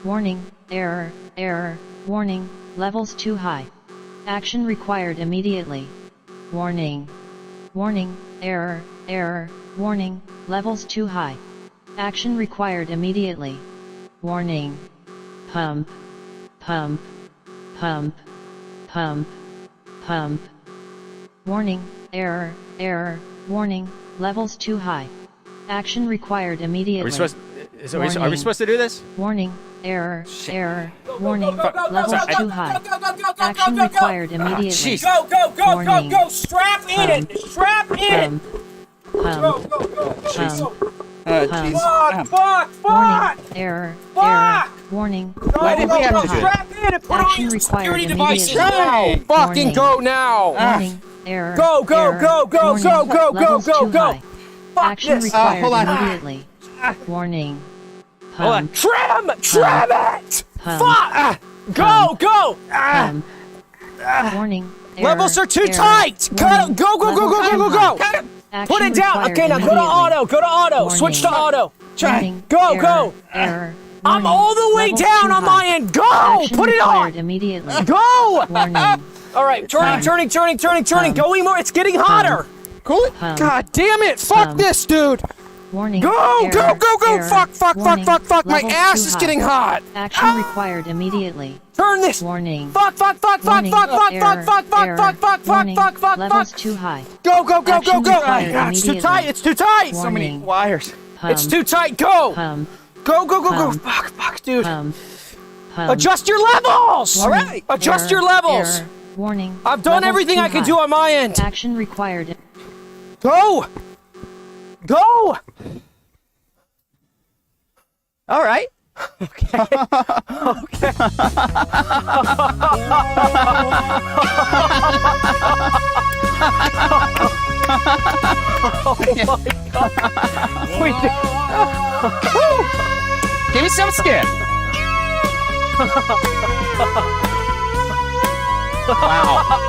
Warning, error, error, warning, levels too high. Action required immediately. Warning. Warning, error, error, warning, levels too high. Action required immediately. Warning. Pump. Pump. Pump. Pump. Pump. Warning, error, error, warning, levels too high. Action required immediately. Are we supposed to do this? Warning, error, error, warning, levels too high. Action required immediately. Go, go, go, go, go! Strap in it! Strap in it! Pump. Go, go, go! Pump. Fuck! Warning, error, error, warning, levels too high. Strap in and put on Action your required security devices immediately. now! Fucking go now! Warning, error, Go, go, error, go, go, warning, go, go, go, levels go, too go! high. Fuck Action this! required hold on. immediately. Warning. Hold on. Pump. Trim it! Pump. Fuck! Go, Pump. go! Pump. Warning. Error, Levels are too error, tight! warning, Go, go, go, go, go, go, go! Action Put it down! required Okay, now go to immediately. auto, go to auto! Warning. Switch to auto! Warning, Go, error, go! Error. I'm warning, all the way levels down too on high. my end! Go! Action Put it required on! immediately. Go! Warning. Alright, turning. Pump. Going more, it's getting hotter! Cool it. Pump. God damn it! Fuck Pump. this, dude! Warning. Go, error, go, go, go! error, Fuck! warning, My levels ass too is high. getting hot! Action required immediately. Turn this! Warning. Fuck! Warning, error, error, warning, levels Fuck! too high. Go! Action required God, it's too immediately. tight! It's too tight! So many Warning. wires. Pump. It's too tight! Go! Pump. Go! Pump. Fuck, dude! Pump. Pump. Adjust your levels! Warning, Alright! Adjust error, your levels! error, warning. I've done levels everything too I can high. do on my end! Action required. Go! Go! All right. Okay. Okay. Oh my God. We did. Woo! Give me some skin. Wow.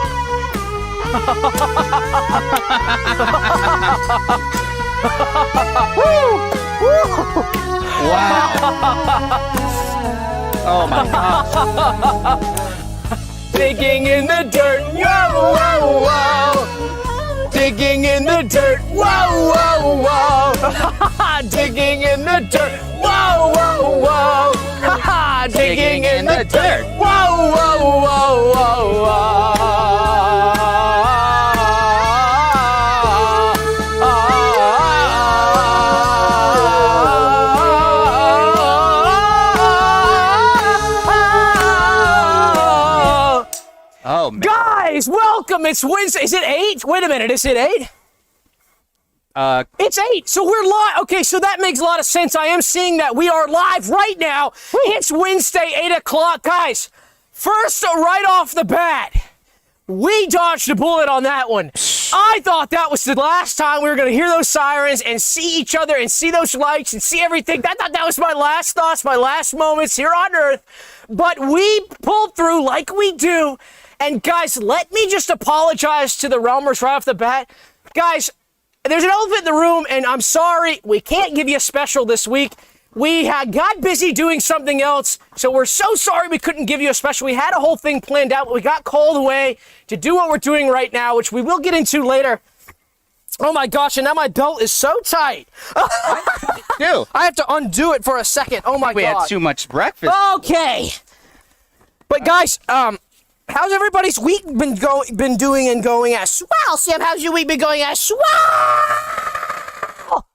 Woo! Woo! Wow. Oh my gosh. Digging in the dirt, whoa, whoa, whoa. Digging in the dirt, whoa, whoa, whoa. Digging in the dirt, whoa, whoa, whoa. Digging in the dirt, whoa, whoa, whoa, whoa, whoa. Oh man. Guys, welcome. It's Wednesday. Is it 8? Wait a minute. Is it 8? It's 8. So we're live. Okay, so that makes a lot of sense. I am seeing that we are live right now. It's Wednesday, 8 o'clock. Guys, first, right off the bat, we dodged a bullet on that one. I thought that was the last time we were going to hear those sirens and see each other and see those lights and see everything. I thought that was my last thoughts, my last moments here on Earth. But we pulled through like we do. And guys, let me just apologize to the Realmers right off the bat. Guys, there's an elephant in the room, and I'm sorry, we can't give you a special this week. We got busy doing something else, so we're so sorry we couldn't give you a special. We had a whole thing planned out, but we got called away to do what we're doing right now, which we will get into later. Oh my gosh, and now my belt is so tight. Dude, I have to undo it for a second. Oh my we God. had too much breakfast. Okay. But guys, how's everybody's week been doing and going as swell? Sam, how's your week been going as swell?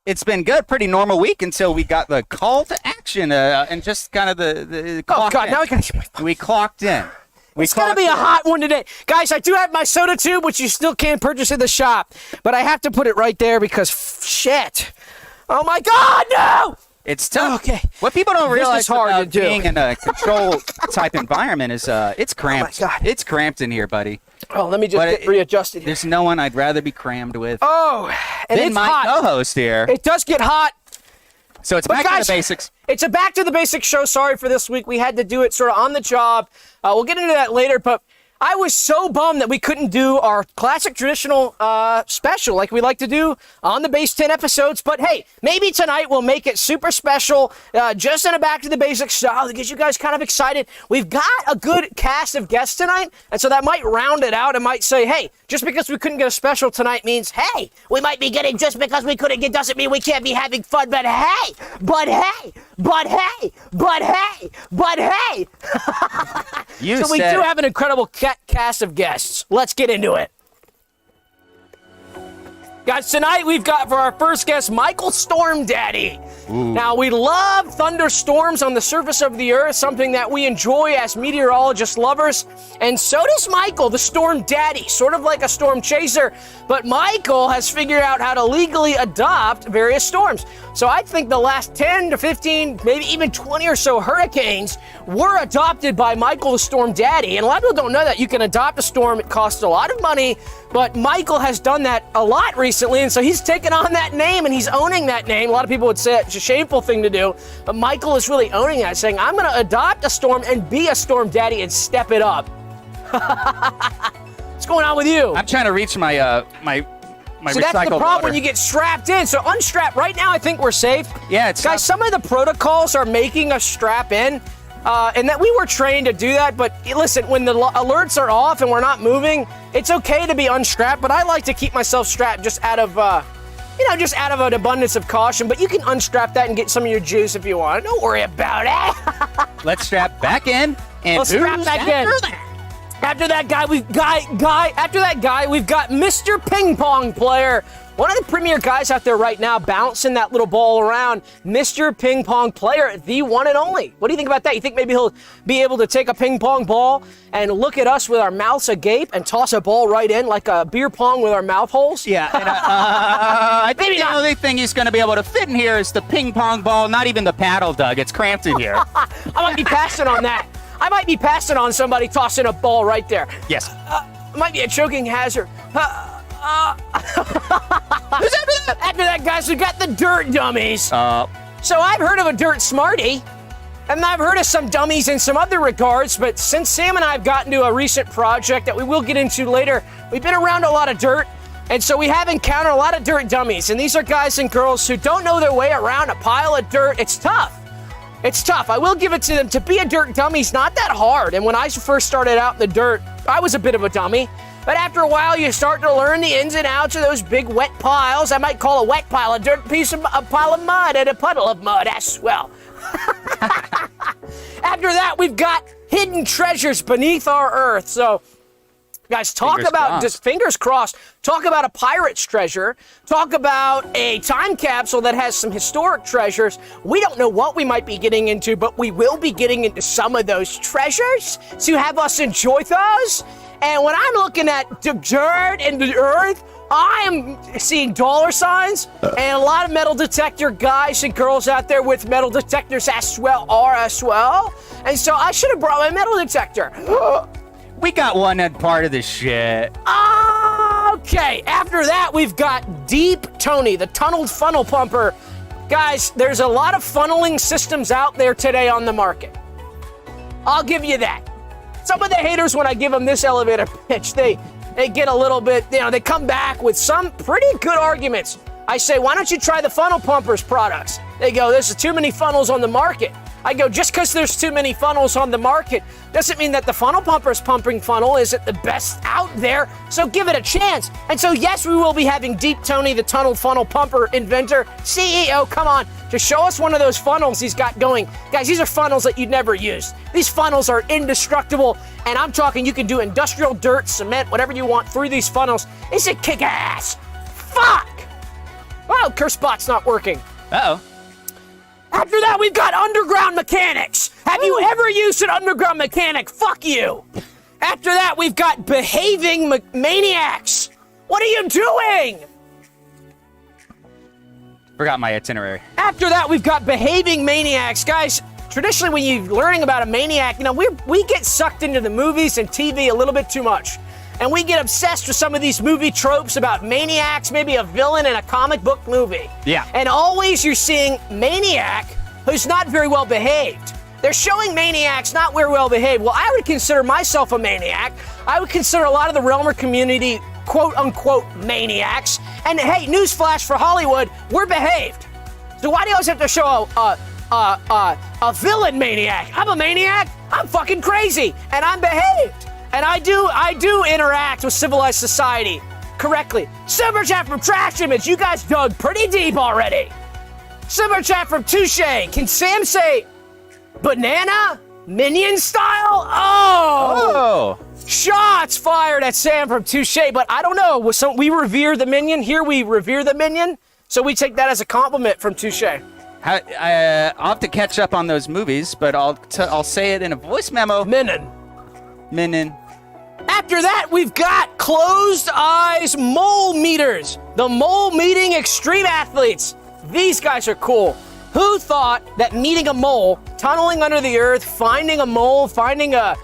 It's been good, pretty normal week until we got the call to action and just kind of the Oh clock God, in. now I gotta get my phone. We clocked in. It's gonna be a hot one today. Guys, I do have my soda tube, which you still can't purchase in the shop, but I have to put it right there because shit. Oh my God, no! It's tough. Okay. What people don't This is realize hard about to do. being in a control type environment is it's cramped. God. It's cramped in here, buddy. Oh, let me just But get readjusted here. There's no one I'd rather be crammed with Oh, and than it's my hot. co-host here. It does get hot. So it's But back guys, to the basics. It's a back to the basics show. Sorry for this week. We had to do it sort of on the job. We'll get into that later, but I was so bummed that we couldn't do our classic traditional special like we like to do on the Base 10 episodes. But hey, maybe tonight we'll make it super special, just in a back to the basics style to get you guys kind of excited. We've got a good cast of guests tonight, and so that might round it out and might say, hey, just because we couldn't get a special tonight means, hey, we might be getting just because we couldn't get doesn't mean we can't be having fun. But hey, but hey, but hey, but hey, but hey. So we do have an incredible cast of guests. Let's get into it. Guys, tonight we've got for our first guest, Michael Storm Daddy. Ooh. Now, we love thunderstorms on the surface of the earth, something that we enjoy as meteorologist lovers. And so does Michael, the Storm Daddy, sort of like a storm chaser. But Michael has figured out how to legally adopt various storms. So I think the last 10 to 15, maybe even 20 or so hurricanes were adopted by Michael, the Storm Daddy. And a lot of people don't know that you can adopt a storm. It costs a lot of money, but Michael has done that a lot recently. And so he's taken on that name and he's owning that name. A lot of people would say it's a shameful thing to do, but Michael is really owning that, saying, I'm going to adopt a storm and be a Storm Daddy and step it up. What's going on with you? I'm trying to reach my my so recycled that's the problem water. when you get strapped in. So unstrap. Right now, I think we're safe. Yeah, it's guys. Some of the protocols are making us strap in, and that we were trained to do that. But listen, when the alerts are off and we're not moving, it's okay to be unstrapped. But I like to keep myself strapped just out of, just out of an abundance of caution. But you can unstrap that and get some of your juice if you want. Don't worry about it. Let's strap back in. And let's strap back in. After that guy, we've got Mr. Ping Pong Player. One of the premier guys out there right now bouncing that little ball around. Mr. Ping Pong Player, the one and only. What do you think about that? You think maybe he'll be able to take a ping pong ball and look at us with our mouths agape and toss a ball right in like a beer pong with our mouth holes? Yeah, and I think the only thing he's going to be able to fit in here is the ping pong ball, not even the paddle, Doug. It's cramped in here. I might be passing on that. I might be passing on somebody tossing a ball right there. Yes. Might be a choking hazard. After that, guys, we got the dirt dummies. So I've heard of a dirt smarty, and I've heard of some dummies in some other regards, but since Sam and I have gotten to a recent project that we will get into later, we've been around a lot of dirt, and so we have encountered a lot of dirt dummies, and these are guys and girls who don't know their way around a pile of dirt. It's tough. It's tough. I will give it to them. To be a dirt dummy is not that hard. And when I first started out in the dirt, I was a bit of a dummy. But after a while, you start to learn the ins and outs of those big wet piles. I might call a wet pile a dirt piece of a pile of mud and a puddle of mud as well. After that, we've got hidden treasures beneath our earth. So, guys, talk about, just fingers crossed, talk about a pirate's treasure, talk about a time capsule that has some historic treasures. We don't know what we might be getting into, but we will be getting into some of those treasures, so have us enjoy those. And when I'm looking at the dirt and the earth, I am seeing dollar signs and a lot of metal detector guys and girls out there with metal detectors as well. And so I should have brought my metal detector. We got one part of this shit. Okay, after that, we've got Deep Tony, the tunneled funnel pumper. Guys, there's a lot of funneling systems out there today on the market. I'll give you that. Some of the haters, when I give them this elevator pitch, they get a little bit, they come back with some pretty good arguments. I say, why don't you try the funnel pumpers products? They go, there's too many funnels on the market. I go, just because there's too many funnels on the market doesn't mean that the funnel pumper's pumping funnel isn't the best out there, so give it a chance. And so, yes, we will be having Deep Tony, the tunneled funnel pumper inventor, CEO, come on, to show us one of those funnels he's got going. Guys, these are funnels that you'd never use. These funnels are indestructible, and I'm talking you can do industrial dirt, cement, whatever you want through these funnels. It's a kick-ass. Fuck! Oh, CurseBot's not working. Uh-oh. After that, we've got underground mechanics. Have you ever used an underground mechanic? Fuck you. After that, we've got behaving maniacs. What are you doing? Forgot my itinerary. After that, we've got behaving maniacs. Guys, traditionally when you're learning about a maniac, we get sucked into the movies and TV a little bit too much. And we get obsessed with some of these movie tropes about maniacs, maybe a villain in a comic book movie. Yeah. And always you're seeing maniac who's not very well behaved. They're showing maniacs not where well behaved. Well, I would consider myself a maniac. I would consider a lot of the Realmer community quote-unquote maniacs. And hey, newsflash for Hollywood, we're behaved. So why do you always have to show a villain maniac? I'm a maniac. I'm fucking crazy, and I'm behaved. And I do interact with civilized society correctly. Super chat from Trash Image. You guys dug pretty deep already. Super chat from Touche. Can Sam say banana minion style? Oh. Shots fired at Sam from Touche, but I don't know. We revere the minion. Here we revere the minion, so we take that as a compliment from Touche. I'll have to catch up on those movies, but I'll say it in a voice memo. Minin. After that, we've got closed eyes mole meters. The mole meeting extreme athletes. These guys are cool. Who thought that meeting a mole, tunneling under the earth, finding a mole, finding a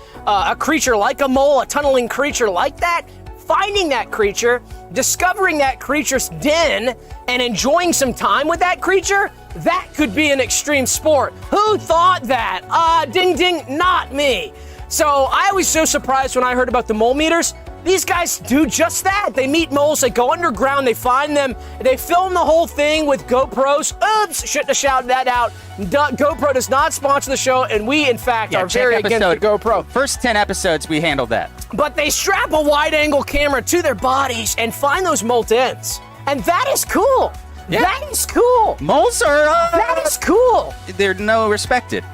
creature like a mole, a tunneling creature like that, finding that creature, discovering that creature's den, and enjoying some time with that creature, that could be an extreme sport. Who thought that? Ding ding, not me. So I was so surprised when I heard about the mole meters. These guys do just that. They meet moles, they go underground, they find them, they film the whole thing with GoPros. Oops, shouldn't have shouted that out. GoPro does not sponsor the show, and we, in fact, are very against the GoPro. First 10 episodes, we handled that. But they strap a wide-angle camera to their bodies and find those molt ends. And that is cool. Yeah. That is cool. Moles are... that is cool. They're no respected.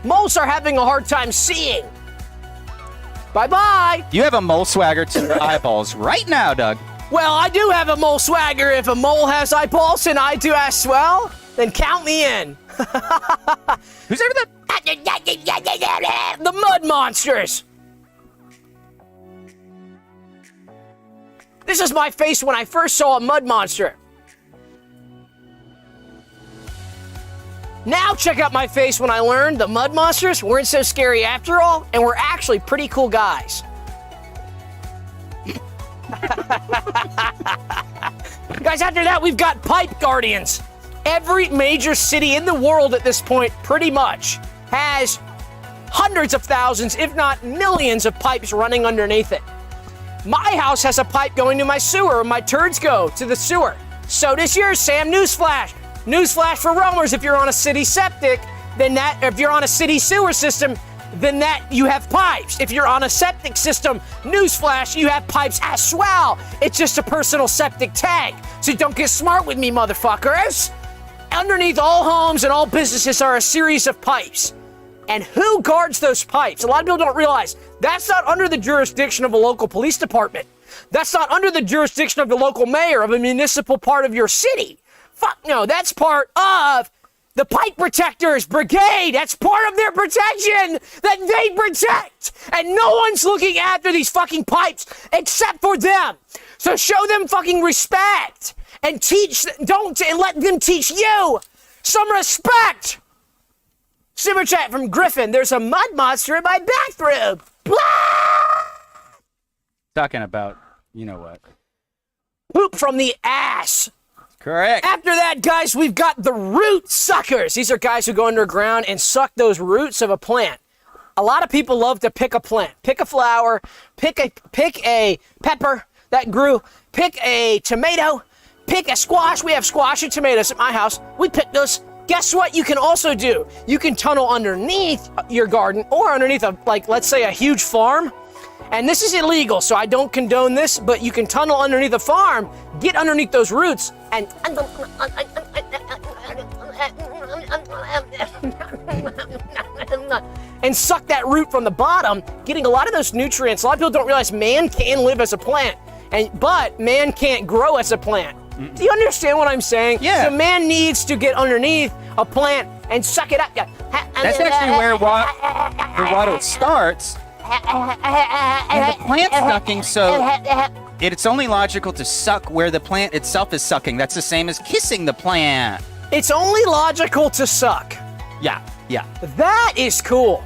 Moles are having a hard time seeing. Bye-bye. You have a mole swagger to your eyeballs right now, Doug. Well, I do have a mole swagger. If a mole has eyeballs and I do as well, then count me in. Who's ever the... The mud monsters. This is my face when I first saw a mud monster. Now check out my face when I learned the mud monsters weren't so scary after all, and we're actually pretty cool guys. Guys, after that, we've got pipe guardians. Every major city in the world at this point, pretty much, has hundreds of thousands, if not millions of pipes running underneath it. My house has a pipe going to my sewer, my turds go to the sewer. So does yours, Sam. Newsflash. Newsflash for roamers, if you're on a city septic, then that, if you're on a city sewer system, then that you have pipes. If you're on a septic system, newsflash, you have pipes as well. It's just a personal septic tank. So don't get smart with me, motherfuckers. Underneath all homes and all businesses are a series of pipes. And who guards those pipes? A lot of people don't realize that's not under the jurisdiction of a local police department. That's not under the jurisdiction of the local mayor of a municipal part of your city. Fuck no, that's part of the Pipe Protectors Brigade. That's part of their protection that they protect. And no one's looking after these fucking pipes except for them. So show them fucking respect and and let them teach you some respect. Super chat from Griffin. There's a mud monster in my bathroom. Blah! Talking about, you know what? Poop from the ass. Correct. After that, guys, we've got the root suckers. These are guys who go underground and suck those roots of a plant. A lot of people love to pick a plant. Pick a flower, pick a pepper that grew, pick a tomato, pick a squash. We have squash and tomatoes at my house. We pick those. Guess what you can also do? You can tunnel underneath your garden or underneath let's say a huge farm. And this is illegal, so I don't condone this, but you can tunnel underneath a farm, get underneath those roots, and suck that root from the bottom, getting a lot of those nutrients. A lot of people don't realize man can live as a plant, but man can't grow as a plant. Do you understand what I'm saying? Yeah. So man needs to get underneath a plant and suck it up. That's actually where water starts. And the plant's sucking, so it's only logical to suck where the plant itself is sucking. That's the same as kissing the plant. It's only logical to suck. Yeah. That is cool.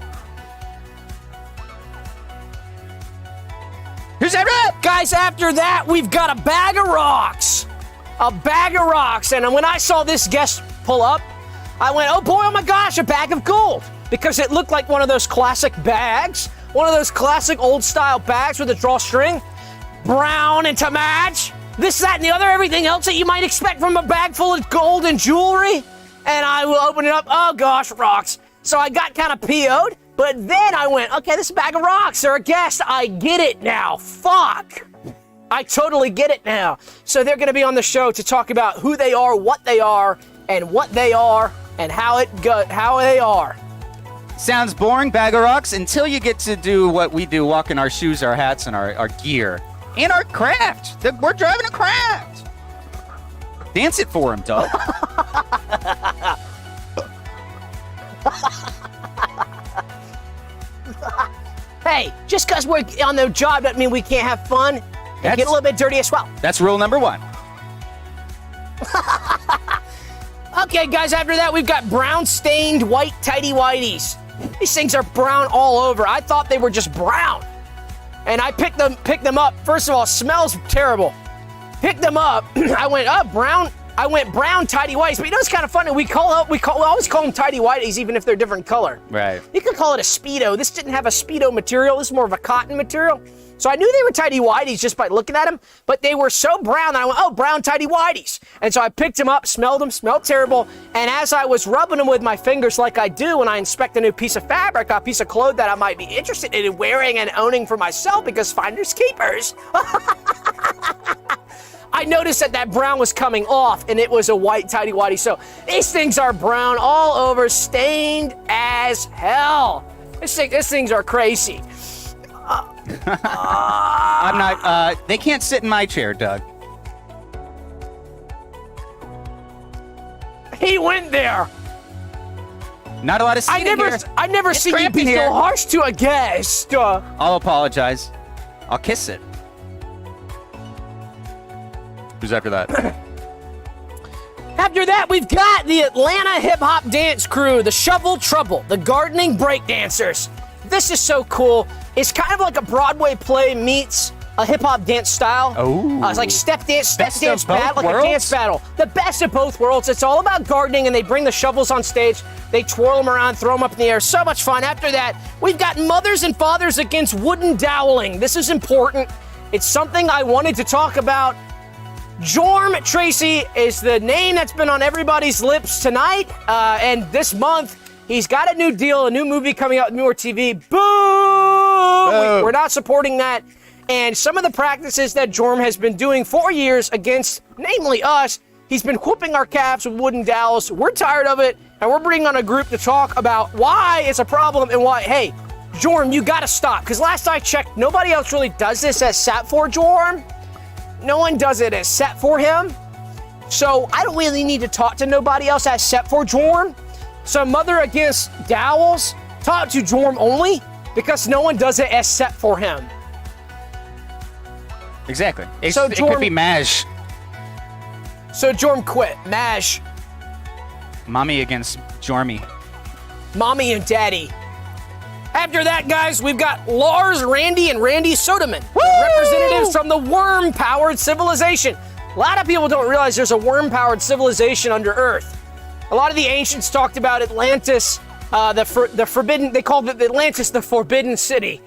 Who's that? Guys, after that, we've got a bag of rocks. A bag of rocks. And when I saw this guest pull up, I went, oh boy, oh my gosh, a bag of gold. Because it looked like one of those classic bags, one of those classic old style bags with a drawstring, brown and to match. This, that, and the other, everything else that you might expect from a bag full of gold and jewelry. And I will open it up, oh gosh, rocks. So I got kind of PO'd, but then I went, okay, this is a bag of rocks. They're a guest. I get it now. Fuck. I totally get it now. So they're going to be on the show to talk about who they are, and what they are, and how they are. Sounds boring, bag of rocks, until you get to do what we do, walk in our shoes, our hats, and our gear. And our craft. We're driving a craft. Dance it for him, Doug. Hey, just because we're on the job doesn't mean we can't have fun and get a little bit dirty as well. That's rule number 1. Okay, guys, after that, we've got brown stained white tighty whities. These things are brown all over. I thought they were just brown. And I picked them up. First of all, smells terrible. Picked them up. I went, oh, brown. I went brown tidy whities. But you know, it's kind of funny. We always call them tidy whities, even if they're different color. Right. You could call it a Speedo. This didn't have a Speedo material. This is more of a cotton material. So I knew they were tidy whities just by looking at them, but they were so brown that I went, oh, brown tidy whities. And so I picked them up, smelled them, smelled terrible. And as I was rubbing them with my fingers like I do when I inspect a new piece of fabric, a piece of clothing that I might be interested in wearing and owning for myself, because finders keepers, I noticed that brown was coming off, and it was a white tidy whitey. So these things are brown all over, stained as hell. These things are crazy. I'm not, they can't sit in my chair, Doug. He went there. Not a lot of seating here. I never seen you be so harsh to a guest. I'll apologize. I'll kiss it. Who's after that? After that, we've got the Atlanta hip-hop dance crew, the Shovel Trouble, the Gardening Breakdancers. This is so cool. It's kind of like a Broadway play meets a hip-hop dance style. Oh. It's like step dance battle, like worlds? a dance battle. The best of both worlds. It's all about gardening, and they bring the shovels on stage. They twirl them around, throw them up in the air. So much fun. After that, we've got Mothers and Fathers Against Wooden Doweling. This is important. It's something I wanted to talk about. Jorm Tracy is the name that's been on everybody's lips tonight, and this month. He's got a new deal, a new movie coming out with MeMoreTV. Boom! We're not supporting that. And some of the practices that Jorm has been doing for years against, namely us, he's been whooping our calves with wooden dowels. We're tired of it, and we're bringing on a group to talk about why it's a problem and why, hey, Jorm, you gotta stop. Because last I checked, nobody else really does this as set for Jorm. No one does it as set for him. So I don't really need to talk to nobody else as set for Jorm. So Mother Against Dowels, talk to Jorm only, because no one does it as set for him. Exactly. It Jorm, could be MASH. So Jorm quit. MASH. Mommy against Jormy. Mommy and Daddy. After that, guys, we've got Lars, Randy, and Randy Soderman, representatives from the worm-powered civilization. A lot of people don't realize there's a worm-powered civilization under Earth. A lot of the ancients talked about Atlantis, the forbidden, they called it Atlantis the Forbidden City,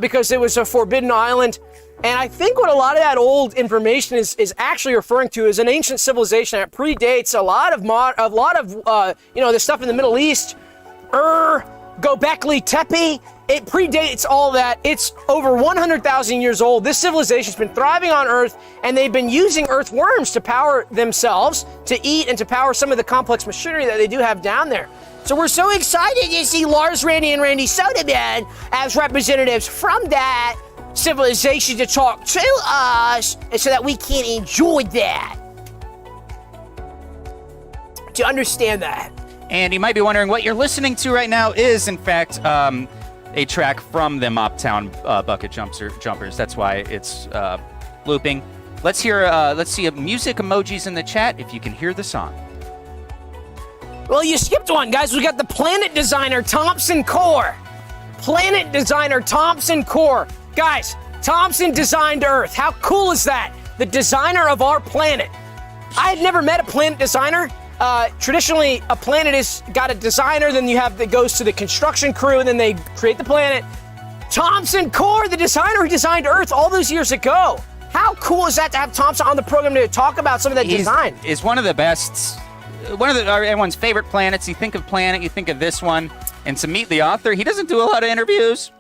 because it was a forbidden island. And I think what a lot of that old information is actually referring to is an ancient civilization that predates a lot of the stuff in the Middle East, Göbekli Tepe. It predates all that. It's over 100,000 years old. This civilization's been thriving on Earth, and they've been using earthworms to power themselves, to eat, and to power some of the complex machinery that they do have down there. So we're so excited to see Lars, Randy, and Randy Soderman as representatives from that civilization to talk to us, and so that we can enjoy that. Do you understand that? And you might be wondering what you're listening to right now is, in fact, a track from the Moptown Bucket Jumpers. That's why it's looping. Let's see music emojis in the chat if you can hear the song. Well, you skipped one, guys. We got the planet designer Thompson Core. Planet designer Thompson Core. Guys, Thompson designed Earth. How cool is that? The designer of our planet. I had never met a planet designer, Traditionally, a planet has got a designer, then you have that goes to the construction crew, and then they create the planet. Thompson Core, the designer who designed Earth all those years ago. How cool is that to have Thompson on the program to talk about some of that design? Is one of the best, everyone's favorite planets. You think of planet, you think of this one. And to meet the author, he doesn't do a lot of interviews.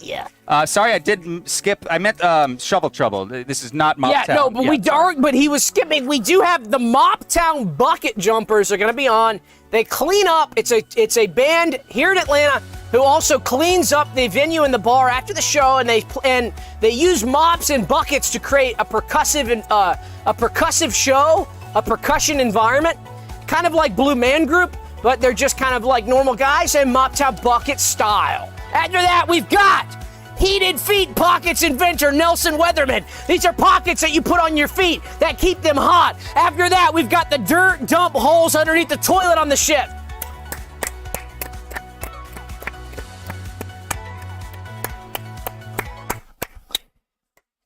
Yeah. Sorry, I did skip. I meant Shovel Trouble. This is not Mop Yeah, Town. no, but but he was skipping. We do have the Mop Town Bucket Jumpers are going to be on. They clean up. It's a band here in Atlanta who also cleans up the venue and the bar after the show, and they use mops and buckets to create a percussive show, a percussion environment, kind of like Blue Man Group, but they're just kind of like normal guys and Mop Town Bucket style. After that, we've got Heated Feet Pockets inventor Nelson Weatherman. These are pockets that you put on your feet that keep them hot. After that, we've got the dirt dump holes underneath the toilet on the ship.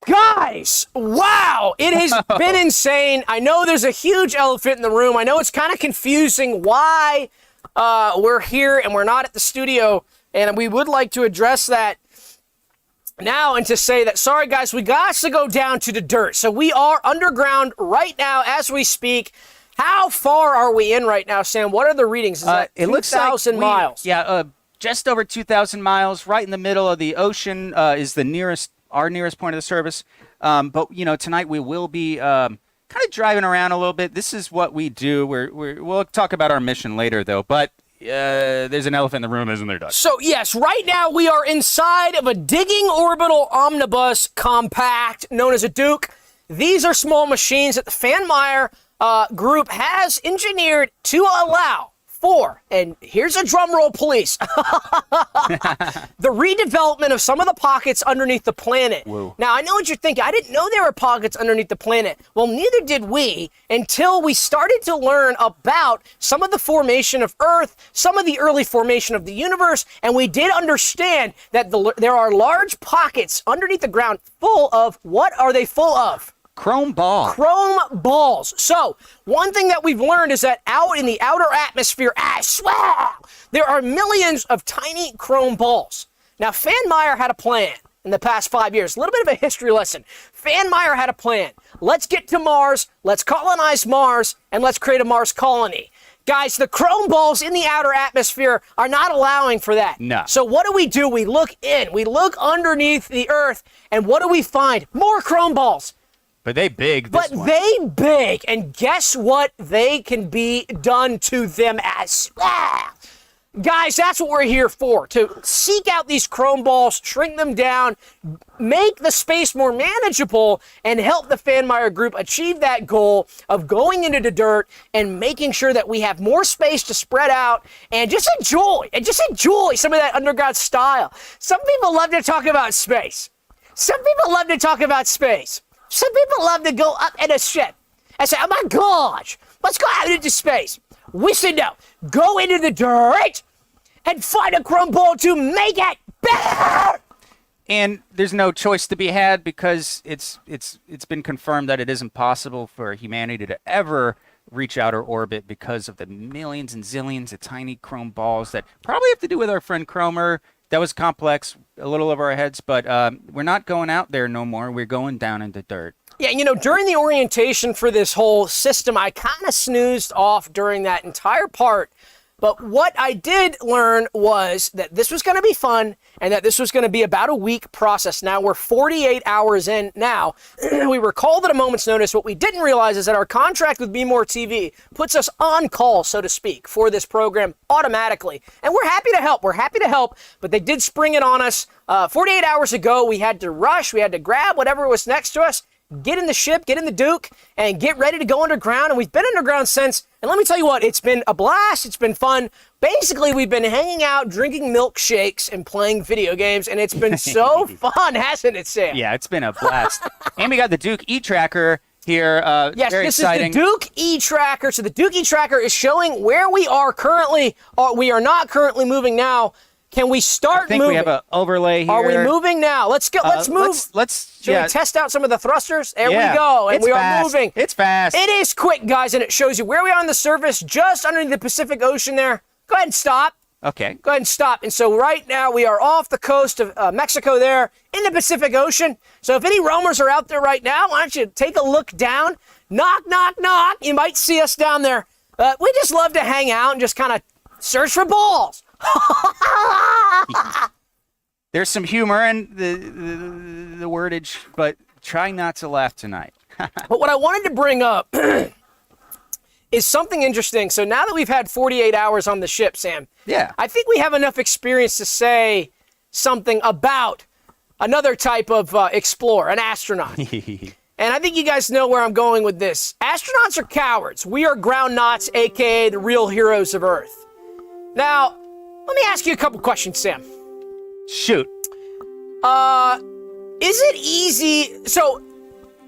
Guys, wow, it has been insane. I know there's a huge elephant in the room. I know it's kind of confusing why we're here and we're not at the studio, and we would like to address that now and to say that, sorry guys, we got to go down to the dirt. So we are underground right now as we speak. How far are we in right now, Sam? What are the readings? Is that it looks 2,000 miles? Yeah, just over 2,000 miles. Right in the middle of the ocean is our nearest point of the service. But tonight we will be kind of driving around a little bit. This is what we do. We'll talk about our mission later, though. But there's an elephant in the room, isn't there, Doug? So, yes, right now we are inside of a digging orbital omnibus compact known as a Duke. These are small machines that the Fanmeyer group has engineered to allow for, and here's a drum roll, please, the redevelopment of some of the pockets underneath the planet. Whoa. Now, I know what you're thinking. I didn't know there were pockets underneath the planet. Well, neither did we until we started to learn about some of the formation of Earth, some of the early formation of the universe, and we did understand that there are large pockets underneath the ground full of, what are they full of? Chrome balls. Chrome balls. So, one thing that we've learned is that out in the outer atmosphere, there are millions of tiny chrome balls. Now, Fanmeyer had a plan in the past 5 years. A little bit of a history lesson. Fanmeyer had a plan. Let's get to Mars, let's colonize Mars, and let's create a Mars colony. Guys, the chrome balls in the outer atmosphere are not allowing for that. No. So what do? We look in. We look underneath the Earth, and what do we find? More chrome balls. But they big. They big, and guess what? They can be done to them as well. Guys, that's what we're here for, to seek out these chrome balls, shrink them down, make the space more manageable, and help the Fanmeyer group achieve that goal of going into the dirt and making sure that we have more space to spread out and just enjoy some of that underground style. Some people love to talk about space. Some people love to go up in a ship and say, oh my gosh, let's go out into space. We say no, go into the dirt and find a chrome ball to make it better. And there's no choice to be had because it's been confirmed that it isn't possible for humanity to ever reach outer orbit because of the millions and zillions of tiny chrome balls that probably have to do with our friend Cromer. That was complex, a little over our heads, but we're not going out there no more. We're going down in the dirt. Yeah, during the orientation for this whole system, I kind of snoozed off during that entire part. But what I did learn was that this was going to be fun and that this was going to be about a week process. Now, we're 48 hours in now. We were called at a moment's notice. What we didn't realize is that our contract with MeMoreTV puts us on call, so to speak, for this program automatically. And we're happy to help. But they did spring it on us. 48 hours ago, we had to rush. We had to grab whatever was next to us, get in the ship, get in the Duke, and get ready to go underground. And we've been underground since. And let me tell you what, it's been a blast. It's been fun. Basically, we've been hanging out, drinking milkshakes, and playing video games. And it's been so fun, hasn't it, Sam? Yeah, it's been a blast. And we got the Duke E-Tracker here. Yes, very this exciting. is the Duke E-Tracker. So the Duke E-Tracker is showing where we are currently. We are not currently moving now. Can we start I think moving? we have an overlay here. Are we moving now? Let's go. Let's move. Should we test out some of the thrusters? There we go. And it's we are fast. moving. It's fast. It is quick, guys, and it shows you where we are on the surface, just underneath the Pacific Ocean there. Go ahead and stop. Okay. Go ahead and stop. And so right now we are off the coast of Mexico there in the Pacific Ocean. So if any roamers are out there right now, why don't you take a look down? Knock, knock, knock. You might see us down there. We just love to hang out and just kind of search for balls. There's some humor in the wordage, but try not to laugh tonight. But what I wanted to bring up is something interesting. So now that we've had 48 hours on the ship, Sam, I think we have enough experience to say something about another type of explorer, an astronaut. And I think you guys know where I'm going with this. Astronauts are cowards. We are groundnuts, a.k.a. the real heroes of Earth. Now, let me ask you a couple questions, Sam. Shoot. Is it easy? So,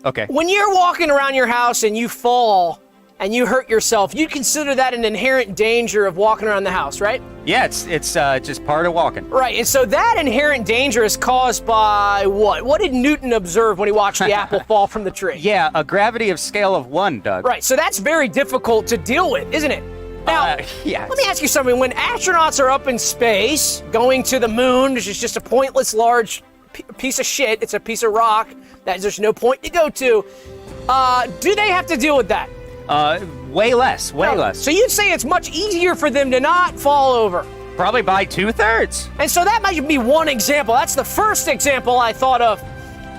okay. When you're walking around your house and you fall and you hurt yourself, you consider that an inherent danger of walking around the house, right? Yeah, it's just part of walking. Right, and so that inherent danger is caused by what? What did Newton observe when he watched the apple fall from the tree? Yeah, a gravity of scale of 1, Doug. Right, so that's very difficult to deal with, isn't it? Now, yes. Let me ask you something. When astronauts are up in space, going to the moon, which is just a pointless large piece of shit, it's a piece of rock that there's no point to go to, do they have to deal with that? Way less. So you'd say it's much easier for them to not fall over? Probably by 2/3. And so that might be one example. That's the first example I thought of.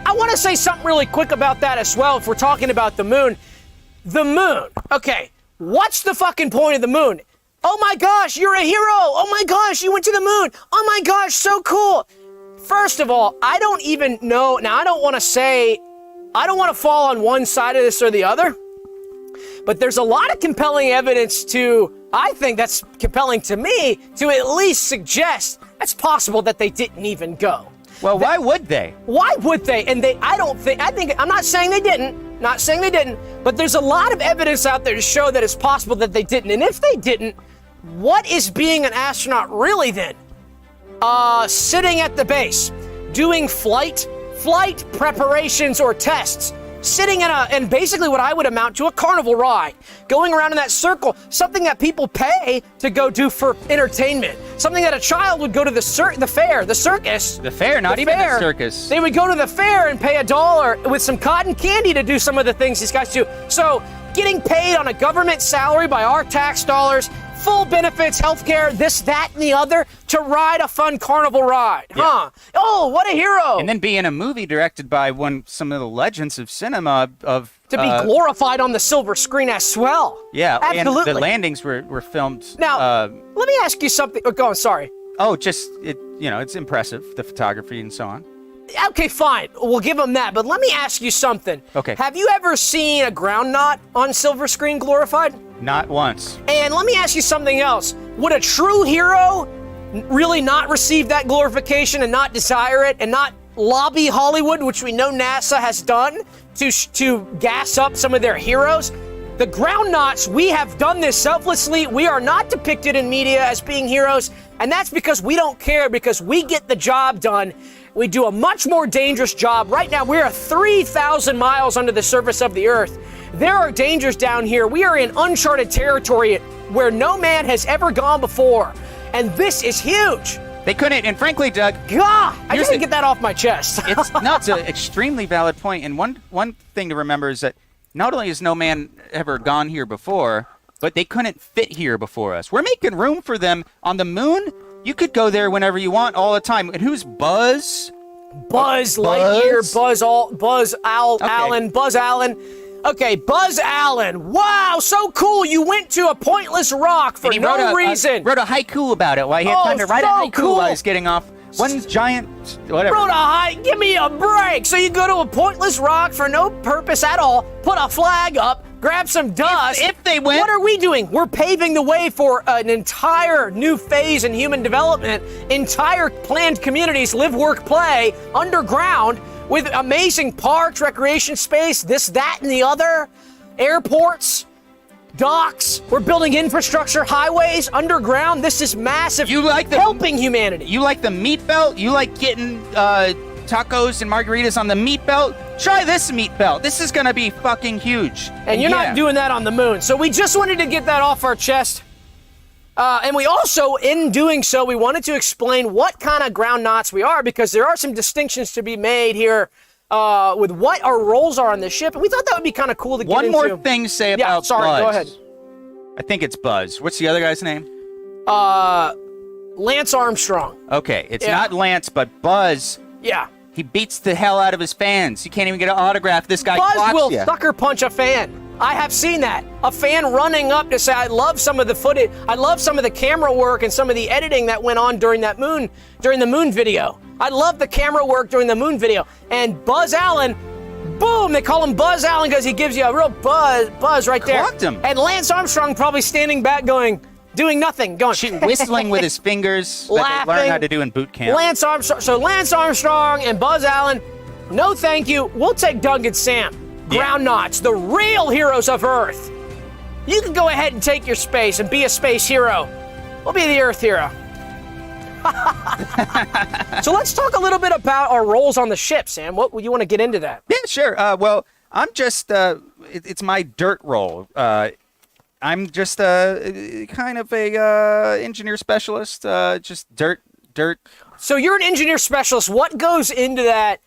I want to say something really quick about that as well if we're talking about the moon. The moon. Okay, what's the fucking point of the moon? Oh my gosh, you're a hero. Oh my gosh, you went to the moon. Oh my gosh, so cool. First of all, I don't even know. Now, I don't want to fall on one side of this or the other. But there's a lot of compelling evidence I think that's compelling to me, to at least suggest it's possible that they didn't even go. Well, why would they? Why would they? And I'm not saying they didn't, but there's a lot of evidence out there to show that it's possible that they didn't. And if they didn't, what is being an astronaut really then? Sitting at the base, doing flight preparations or tests, sitting in basically what I would amount to a carnival ride, going around in that circle, something that people pay to go do for entertainment, something that a child would go to the fair, the circus. The fair, not even the circus. They would go to the fair and pay $1 with some cotton candy to do some of the things these guys do. So getting paid on a government salary by our tax dollars, full benefits, healthcare, this, that, and the other, to ride a fun carnival ride, huh? Oh, what a hero! And then be in a movie directed by some of the legends of cinema to be glorified on the silver screen as well. Yeah, absolutely. And the landings were filmed. Now, let me ask you something. Oh, go on. Sorry. Oh, just it's impressive, the photography and so on. Okay, fine. We'll give them that. But let me ask you something. Okay. Have you ever seen a groundnut on silver screen glorified? Not once. And let me ask you something else. Would a true hero really not receive that glorification and not desire it and not lobby Hollywood, which we know NASA has done, to gas up some of their heroes? The groundnuts, we have done this selflessly. We are not depicted in media as being heroes, and that's because we don't care, because we get the job done. We do a much more dangerous job. Right now, we're 3,000 miles under the surface of the Earth. There are dangers down here. We are in uncharted territory where no man has ever gone before, and this is huge. They couldn't, and frankly, Doug, God, I gotta get that off my chest. It's an extremely valid point, and one thing to remember is that not only has no man ever gone here before, but they couldn't fit here before us. We're making room for them on the moon. You could go there whenever you want, all the time. And who's Buzz? Buzz Lightyear, Allen, Buzz Allen. Okay, Buzz Allen. Wow, so cool. You went to a pointless rock for no reason. Wrote a haiku about it. Well, he had time to write a haiku while I was getting off. One giant, whatever. Give me a break. So you go to a pointless rock for no purpose at all, put a flag up, grab some dust. If they win. What are we doing? We're paving the way for an entire new phase in human development. Entire planned communities, live, work, play, underground, with amazing parks, recreation space, this, that, and the other, airports. docks. We're building infrastructure, highways, underground. This is massive. You like the helping humanity. You like the meat belt? You like getting tacos and margaritas on the meat belt? Try this meat belt. This is gonna be fucking huge. And you're not doing that on the moon. So we just wanted to get that off our chest. And we also, in doing so, we wanted to explain what kind of ground knots we are, because there are some distinctions to be made here with what our roles are on the ship. And we thought that would be kind of cool to get into. One more thing to say about Buzz. Go ahead. I think it's Buzz. What's the other guy's name? Lance Armstrong. Okay, it's not Lance, but Buzz. Yeah. He beats the hell out of his fans. You can't even get an autograph. This guy Buzz will you. sucker punch a fan. I have seen that. A fan running up to say, I love some of the footage. I love some of the camera work and some of the editing that went on during the moon video. I love the camera work during the moon video. And Buzz Allen, boom, they call him Buzz Allen because he gives you a real buzz right there. Clocked him. And Lance Armstrong probably standing back doing nothing, whistling with his fingers laughing. That they learned how to do in boot camp. Lance Armstrong and Buzz Allen, no thank you. We'll take Doug and Sam. Ground knots, the real heroes of Earth. You can go ahead and take your space and be a space hero. We'll be the Earth hero. So let's talk a little bit about our roles on the ship, Sam. What you want to get into that? Yeah, sure. Well, I'm just, it's my dirt role. I'm just kind of a engineer specialist, just dirt. So you're an engineer specialist. What goes into that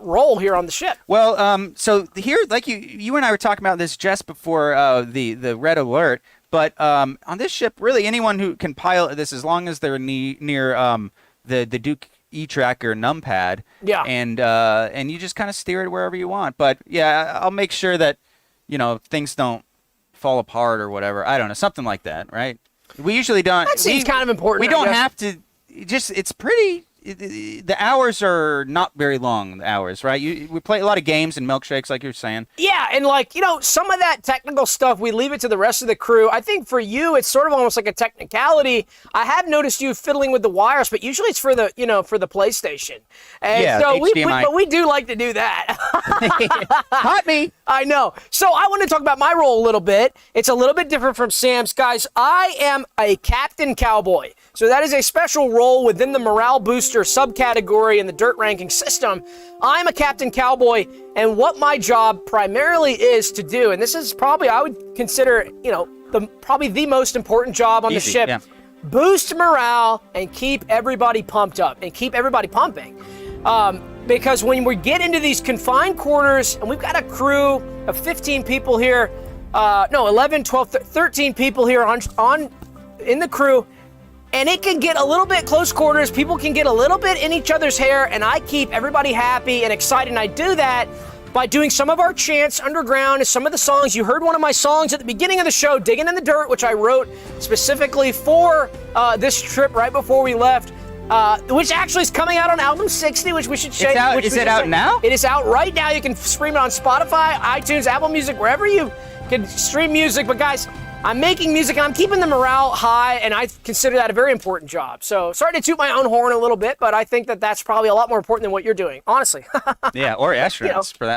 role here on the ship? Well, so here, like you and I were talking about this just before the red alert, but on this ship, really anyone who can pilot this, as long as they're near the Duke E-Tracker numpad, and you just kind of steer it wherever you want. But yeah, I'll make sure that things don't fall apart or whatever. I don't know, something like that, right? We usually don't. That seems kind of important. We don't have to. It's pretty. The hours are not very long. The hours, right? We play a lot of games and milkshakes, like you're saying. Yeah, and some of that technical stuff, we leave it to the rest of the crew. I think for you, it's sort of almost like a technicality. I have noticed you fiddling with the wires, but usually it's for the for the PlayStation. And so we do like to do that. Caught me. I know. So I want to talk about my role a little bit. It's a little bit different from Sam's. Guys, I am a Captain Cowboy. So that is a special role within the morale booster subcategory in the dirt ranking system. I'm a Captain Cowboy, and what my job primarily is to do, and this is probably, I would consider, probably the most important job on the ship, boost morale and keep everybody pumped up and keep everybody pumping. Because when we get into these confined quarters, and we've got a crew of 15 people here, 11, 12, 13 people here in the crew, and it can get a little bit close quarters. People can get a little bit in each other's hair, and I keep everybody happy and excited. And I do that by doing some of our chants underground and some of the songs. You heard one of my songs at the beginning of the show, Diggin' In The Dirt, which I wrote specifically for this trip right before we left, which actually is coming out on album 60, which we should share. Is it out now? It is out right now. You can stream it on Spotify, iTunes, Apple Music, wherever you can stream music. But guys, I'm making music and I'm keeping the morale high, and I consider that a very important job. So sorry to toot my own horn a little bit, but I think that that's probably a lot more important than what you're doing, honestly. Yeah, or astronauts for that